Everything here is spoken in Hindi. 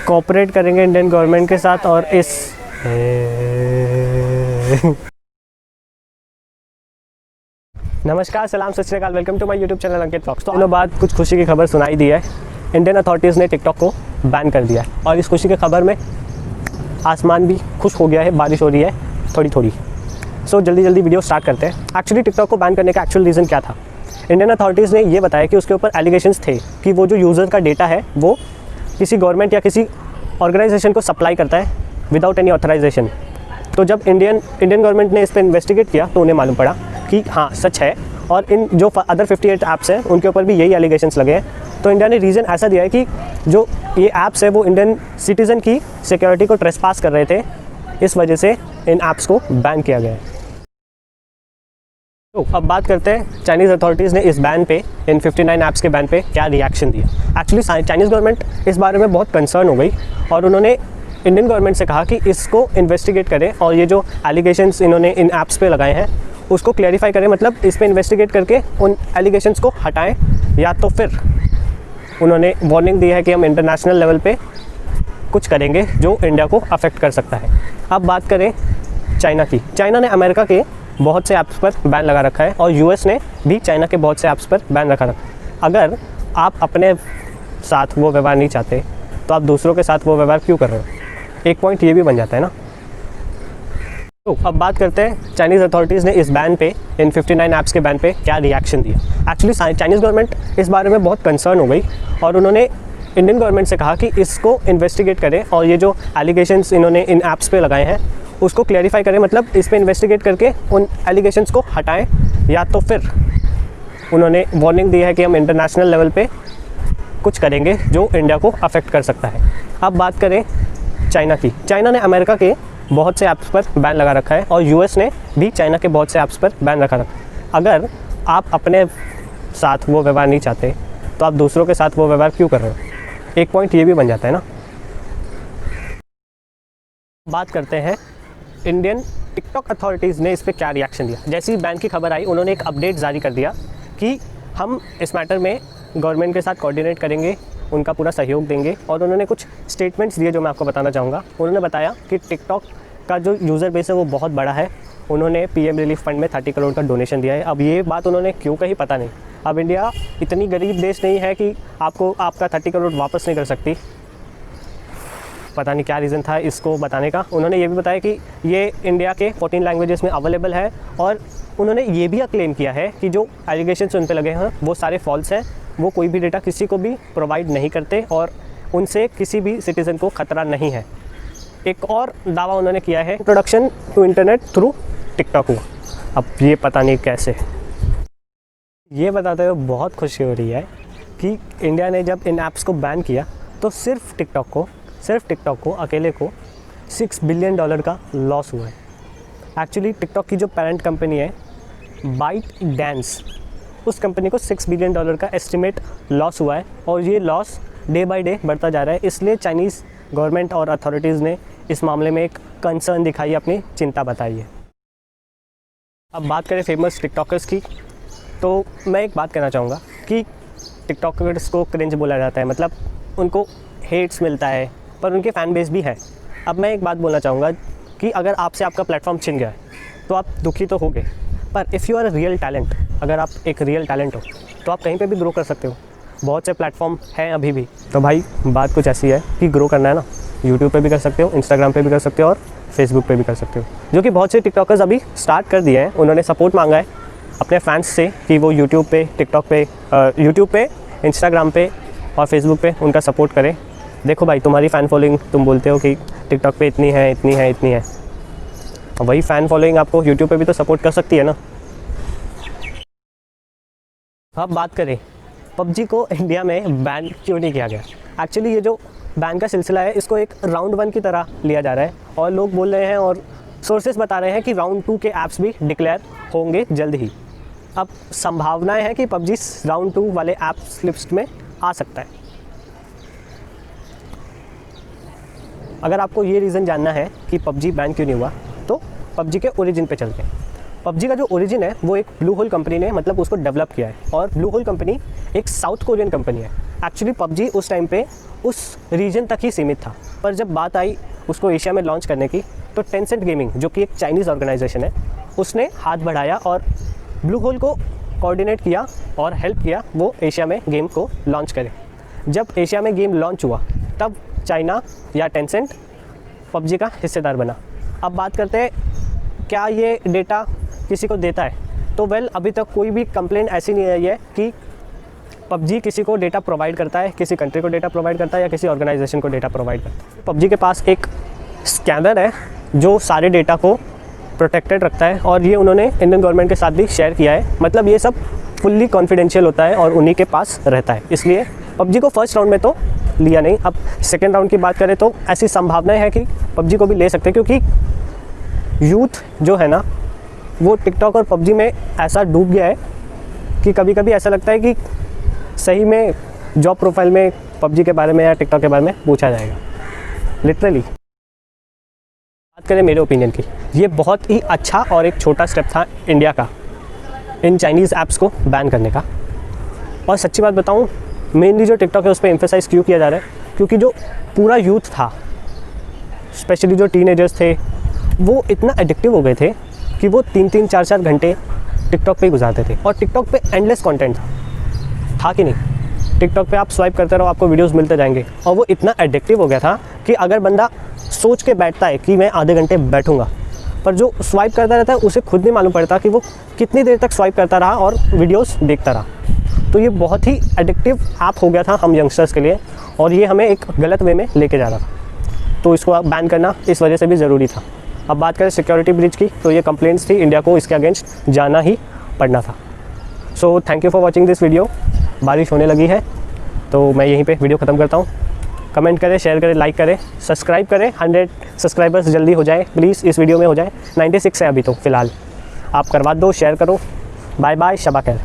कोऑपरेट करेंगे इंडियन गवर्नमेंट के साथ और इस नमस्कार, सलाम, सत श्री अकाल, welcome to my YouTube channel Ankit vlogs. तो दिनों बाद कुछ खुशी की खबर सुनाई दी है। इंडियन अथॉरिटीज़ ने टिकटॉक को बैन कर दिया है और इस खुशी की खबर में आसमान भी खुश हो गया है, बारिश हो रही है थोड़ी थोड़ी। सो जल्दी वीडियो स्टार्ट करते हैं। एक्चुअली टिकटॉक को बैन करने का एक्चुअल रीज़न क्या था? इंडियन अथॉरिटीज़ ने ये बताया कि उसके ऊपर एलिगेशंस थे कि वो जो यूज़र का डेटा है वो किसी गवर्नमेंट या किसी ऑर्गेनाइजेशन को सप्लाई करता है विदाउट एनी ऑथराइजेशन। तो जब इंडियन गवर्नमेंट ने इस पर इन्वेस्टिगेट किया तो उन्हें मालूम पड़ा कि हाँ सच है, और इन जो अदर 58 ऐप्स हैं उनके ऊपर भी यही एलिगेशंस लगे हैं। तो इंडिया ने रीज़न ऐसा दिया है कि जो ये ऐप्स है वो इंडियन सिटीज़न की सिक्योरिटी को ट्रेसपास कर रहे थे, इस वजह से इन ऐप्स को बैन किया गया है। तो अब बात करते हैं चाइनीज़ अथॉरिटीज़ ने इस बैन पे, इन 59 ऐप्स के बैन पे क्या रिएक्शन दिया। एक्चुअली चाइनीज़ गवर्नमेंट इस बारे में बहुत कंसर्न हो गई और उन्होंने इंडियन गवर्नमेंट से कहा कि इसको इन्वेस्टिगेट करें और ये जो एलिगेशंस इन्होंने इन ऐप्स पे लगाए हैं उसको क्लैरिफाई करें, मतलब इस पे इन्वेस्टिगेट करके उन एलिगेशंस को हटाएं, या तो फिर उन्होंने वार्निंग दी है कि हम इंटरनेशनल लेवल पे कुछ करेंगे जो इंडिया को अफेक्ट कर सकता है। अब बात करें चाइना की। चाइना ने अमेरिका के बहुत से ऐप्स पर बैन लगा रखा है और यूएस ने भी चाइना के बहुत से ऐप्स पर बैन रखा रखा है। अगर आप अपने साथ वो व्यवहार नहीं चाहते तो आप दूसरों के साथ वो व्यवहार क्यों कर रहे हो? एक पॉइंट ये भी बन जाता है ना। तो अब बात करते हैं चाइनीज़ अथॉरिटीज़ ने इस बैन पे, इन 59 ऐप्स के बैन पे क्या रिएक्शन दिया। एक्चुअली चाइनीज़ गवर्नमेंट इस बारे में बहुत कंसर्न हो गई और उन्होंने इंडियन गवर्नमेंट से कहा कि इसको इन्वेस्टिगेट करें और ये जो एलिगेशंस इन्होंने इन ऐप्स पे लगाए हैं उसको क्लैरिफाई करें, मतलब इस पे इन्वेस्टिगेट करके उन एलिगेशंस को हटाएं, या तो फिर उन्होंने वार्निंग दी है कि हम इंटरनेशनल लेवल पे कुछ करेंगे जो इंडिया को अफेक्ट कर सकता है। अब बात करें चाइना की। चाइना ने अमेरिका के बहुत से ऐप्स पर बैन लगा रखा है और यूएस ने भी चाइना के बहुत से ऐप्स पर बैन रखा रखा है। अगर आप अपने साथ वो व्यवहार नहीं चाहते तो आप दूसरों के साथ वो व्यवहार क्यों कर रहे हो? एक पॉइंट ये भी बन जाता है ना। बात करते हैं इंडियन टिकटॉक अथॉरिटीज़ ने इस पर क्या रिएक्शन दिया। जैसे ही बैन की खबर आई उन्होंने एक अपडेट जारी कर दिया कि हम इस मैटर में गवर्नमेंट के साथ कोऑर्डिनेट करेंगे, उनका पूरा सहयोग देंगे, और उन्होंने कुछ स्टेटमेंट्स दिए जो मैं आपको बताना चाहूँगा। उन्होंने बताया कि टिकटॉक का जो यूज़र बेस है वो बहुत बड़ा है। उन्होंने पीएम रिलीफ फंड में 30 करोड़ का डोनेशन दिया है। अब ये बात उन्होंने क्यों कही पता नहीं। अब इंडिया इतनी गरीब देश नहीं है कि आपका 30 करोड़ वापस नहीं कर सकती। पता नहीं क्या रीज़न था इसको बताने का। उन्होंने ये भी बताया कि ये इंडिया के 14 लैंग्वेजेस में अवेलेबल है, और उन्होंने ये भी क्लेम किया है कि जो एलिगेशंस उन पर लगे हैं वो सारे फॉल्स हैं। वो कोई भी डेटा किसी को भी प्रोवाइड नहीं करते और उनसे किसी भी सिटीज़न को ख़तरा नहीं है। एक और दावा उन्होंने किया है, introduction to internet through TikTok हुआ। अब ये पता नहीं कैसे। ये बताते हुए बहुत खुशी हो रही है कि इंडिया ने जब इन ऐप्स को बैन किया तो सिर्फ टिकटॉक को अकेले को $6 बिलियन का लॉस हुआ है। एक्चुअली टिकटॉक की जो पेरेंट कंपनी है बाइट डांस, उस कंपनी को $6 बिलियन का एस्टिमेट लॉस हुआ है, और ये लॉस डे बाय डे बढ़ता जा रहा है। इसलिए चाइनीज़ गवर्नमेंट और अथॉरिटीज़ ने इस मामले में एक कंसर्न दिखाई, अपनी चिंता बताई है। अब बात करें फेमस टिकटॉकर्स की, तो मैं एक बात कहना चाहूँगा कि टिकटॉकर्स को क्रिंज बोला जाता है, मतलब उनको हेट्स मिलता है, पर उनके फ़ैन बेस भी है। अब मैं एक बात बोलना चाहूँगा कि अगर आपसे आपका प्लेटफॉर्म छिन गया है तो आप दुखी तो होगे, पर if you are a real talent, अगर आप एक रियल टैलेंट हो तो आप कहीं पे भी ग्रो कर सकते हो। बहुत से प्लेटफॉर्म हैं अभी भी। तो भाई बात कुछ ऐसी है कि ग्रो करना है ना, यूट्यूब पे भी कर सकते हो, इंस्टाग्राम पे भी कर सकते हो और फेसबुक पे भी कर सकते हो, जो कि बहुत से टिकटॉकर्स अभी स्टार्ट कर दिए हैं। उन्होंने सपोर्ट मांगा है अपने फैंस से कि वो यूट्यूब पे, टिकटॉक पे, यूट्यूब पे, इंस्टाग्राम पे और फेसबुक पे उनका सपोर्ट करें। देखो भाई, तुम्हारी फ़ैन फॉलोइंग, तुम बोलते हो कि टिकटॉक पे इतनी है, और वही फ़ैन फॉलोइंग आपको यूट्यूब पे भी तो सपोर्ट कर सकती है ना। अब बात करें पबजी को इंडिया में बैन क्यों नहीं किया गया। एक्चुअली ये जो बैन का सिलसिला है इसको एक राउंड 1 की तरह लिया जा रहा है, और लोग बोल रहे हैं और सोर्सेस बता रहे हैं कि राउंड 2 के ऐप्स भी डिक्लेयर होंगे जल्द ही। अब संभावनाएं हैं कि पबजी राउंड 2 वाले ऐप्स लिस्ट में आ सकता है। अगर आपको ये रीज़न जानना है कि पबजी बैन क्यों नहीं हुआ तो पबजी के ओरिजिन पे चलते हैं। पबजी का जो ओरिजिन है वो एक ब्लू होल कंपनी ने, मतलब उसको डेवलप किया है, और ब्लू होल कंपनी एक साउथ कोरियन कंपनी है। एक्चुअली पबजी उस टाइम पे उस रीजन तक ही सीमित था, पर जब बात आई उसको एशिया में लॉन्च करने की तो टेंसेंट गेमिंग, जो कि एक चाइनीज़ ऑर्गेनाइजेशन है, उसने हाथ बढ़ाया और ब्लू होल को कोऑर्डिनेट किया और हेल्प किया वो एशिया में गेम को लॉन्च करे। जब एशिया में गेम लॉन्च हुआ तब चाइना या टेंसेंट पबजी का हिस्सेदार बना। अब बात करते हैं क्या ये डेटा किसी को देता है, तो अभी तक कोई भी कंप्लेंट ऐसी नहीं आई है कि पबजी किसी को डेटा प्रोवाइड करता है, किसी कंट्री को डेटा प्रोवाइड करता है या किसी ऑर्गेनाइजेशन को डेटा प्रोवाइड करता है। पबजी के पास एक स्कैनर है जो सारे डेटा को प्रोटेक्टेड रखता है और ये उन्होंने इंडियन गवर्नमेंट के साथ भी शेयर किया है। मतलब ये सब फुल्ली कॉन्फिडेंशियल होता है और उन्हीं के पास रहता है, इसलिए पबजी को फर्स्ट राउंड में तो लिया नहीं। अब सेकेंड राउंड की बात करें तो ऐसी संभावनाएं है कि पबजी को भी ले सकते हैं, क्योंकि यूथ जो है ना वो टिकटॉक और पबजी में ऐसा डूब गया है कि कभी कभी ऐसा लगता है कि सही में जॉब प्रोफाइल में पबजी के बारे में या टिकटॉक के बारे में पूछा जाएगा, लिटरली। बात करें मेरे ओपिनियन की, ये बहुत ही अच्छा और एक छोटा स्टेप था इंडिया का इन चाइनीज़ ऐप्स को बैन करने का। और सच्ची बात बताऊं, मेनली जो टिकटॉक है उस पर एम्फेसाइज क्यों किया जा रहा है, क्योंकि जो पूरा यूथ था, स्पेशली जो टीनेजर्स थे, वो इतना एडिक्टिव हो गए थे कि वो 3-3, 4-4 घंटे टिकटॉक पे ही गुजारते थे। और टिकटॉक पे एंडलेस कंटेंट था कि नहीं। टिकटॉक पे आप स्वाइप करते रहो, आपको वीडियोस मिलते जाएंगे। और वो इतना एडिक्टिव हो गया था कि अगर बंदा सोच के बैठता है कि मैं आधे घंटे बैठूंगा, पर जो स्वाइप करता रहता है उसे खुद नहीं मालूम पड़ता कि वो कितनी देर तक स्वाइप करता रहा और वीडियोस देखता रहा। तो ये बहुत ही एडिक्टिव ऐप हो गया था हम यंगस्टर्स के लिए और ये हमें एक गलत वे में लेके जा रहा था। तो इसको बैन करना इस वजह से भी ज़रूरी था। अब बात करें सिक्योरिटी ब्रीच की, तो ये कंप्लेंट्स थी, इंडिया को इसके अगेंस्ट जाना ही पड़ना था। So thank you for watching this video. बारिश होने लगी है तो मैं यहीं पे वीडियो ख़त्म करता हूँ। कमेंट करें, शेयर करें, लाइक करें, सब्सक्राइब करें। 100 सब्सक्राइबर्स जल्दी हो जाए प्लीज़, इस वीडियो में हो जाए। 96 है अभी तो फ़िलहाल, आप करवा दो, शेयर करो। बाय बाय, शबा खैर।